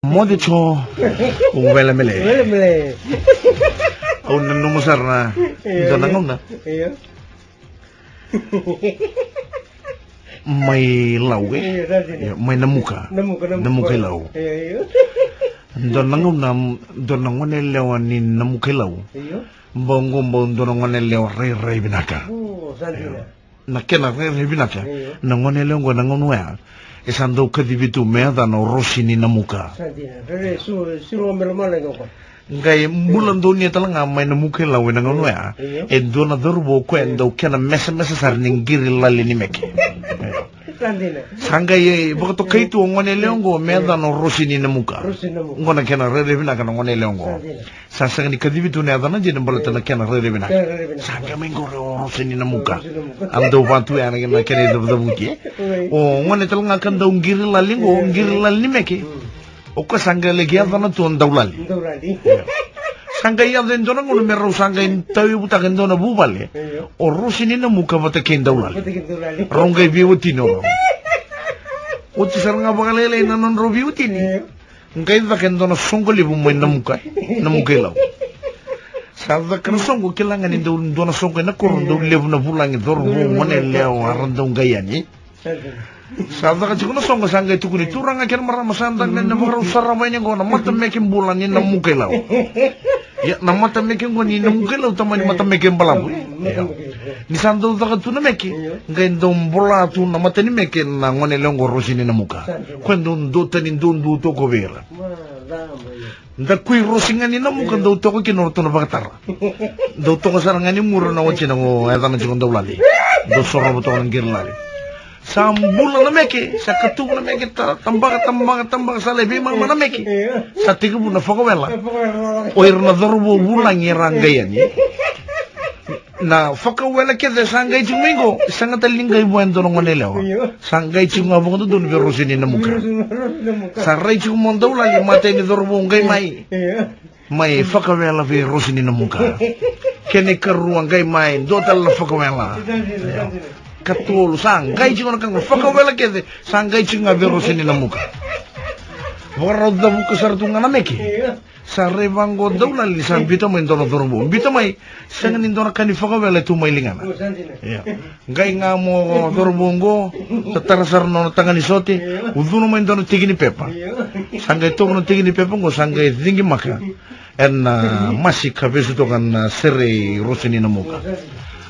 Mode cho wala mele. Wala mele. O nanumusar na. Ito nangong na. Iya. May law eh. Iya, May namuka. Namuka law. Iya. Doon nangong na doon nangong nilawan ni namuka law. Iya. Bongong doon nangong nilaw ray binaka. Oh, santina. Nakena ray binaka. Iya. Nangong nilaw ko nangong wea. Isang daw kadibitu mea no rosi ni namuka. Santina. Pero siro melomala ngoko. Ngay bulan doon niya talaga may namuka law na ngono ya. E doon na dorbo ko endo kena mesa sar ning giri lali ni meke. Santina. Sangay bakato kaitu ngone leongo mea no rosi ni namuka. Rosi namuka. Ngona kena rere bina kana ngone leongo. Sasang ni kadibitu ne adana jena balata na kena rere bina. Sangay mengo rosi ni namuka. Ando bantu ya na kena do buki. O ngone talaga kan daw giri lali ngo giri lali ni meke. Oka sangay lagi adana tuon dawlali. Sangay adin doon ngono mero sangay tawi butaken doon na bubale. O rosi ni namuka bataken dawlali. Ronggay biwutino. Uti sarang abakalele na non robiwutini. Ngay daken doon na songkoli bumay namuka. Namuka law. Sada kan songko kilangan indo doon na songko na kurun doon lebu na bulangi doon bumane leo aran doon gayani. Sada kan sikono songko sangay tukuni turang akhir maramasandang na namaraw saramay niya gona mata mekin bulan ni namuka law. Ya namata mekin goni namuka law tamani mata mekin balabu. Ni sando daga tu na meki ngai ndom bola tu na mata ni meki na ngone longo rosini na muka kwendo ndo tani ndo to ko vera nda kui rosinga ni na muka ndo to ko kinor to na baktar ndo to ko saranga ni muro na wachi na ngo ada na chikondo lali do soro to ng girlali sambula na meki sa katu na meki tambak sa lebi mang na meki sa tigu na fakawela oir na dorbo bulang iranggayan ni na foka wala kede sangay chumingo sanga talingay buwan doon ng manila sangay chunga bungo doon pero sinin na muka saray chumon daw lang matay ni dorbong gay may foka wala pero sinin na muka kene karuang gay may dotal na foka wala katul sangay chunga kang foka wala kede sangay chunga pero sinin na muka warad da buka sartunga na meki sa rebango daw lali sa bito mo indono dorbo bito may sangan indona kanifaka wala tumay lingana gay nga mo dorbongo tatarasar no tangan isote uduno mo indono tigini pepa sangay to no tigini pepa ngo sangay dingi maka en masika besu to kan sere rosini na muka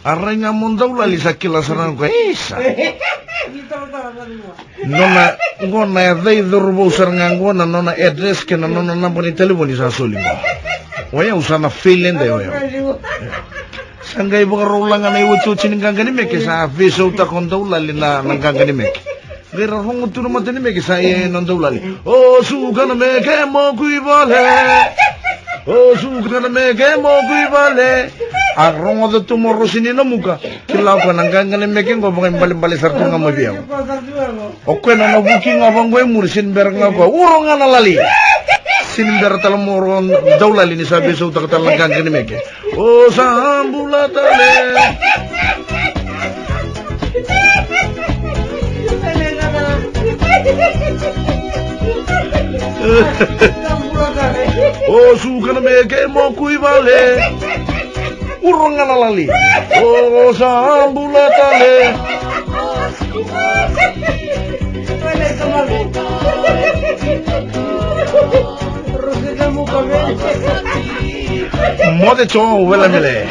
aray nga mo daw lali sa kilasaran ko isa nona ngona dai dorbo saranga ngona nona address ke nona number ni telepon sa soli waya usana failen de waya sangay buka rolang na iwatu chininganga ni meke sa viso ta kondaw lali na nanganga ni meke gira hongo tu naman ni meke sa nondaw lali o suga na meke mo kuibale o suga na meke mo kuibale arong ada tu moro sini na muka kilaw ka nanganga ni meke ngo bangay bali sarto nga mabiyaw okay na nabuking abang gue murisin ber nga ko urong nga nalali sinimber talam moron daw lali ni sabi sa utak talagang ni meke o sambula tale o suka na meke mo kuibale urong nga nalali o sambula tale Mode cho wala mele.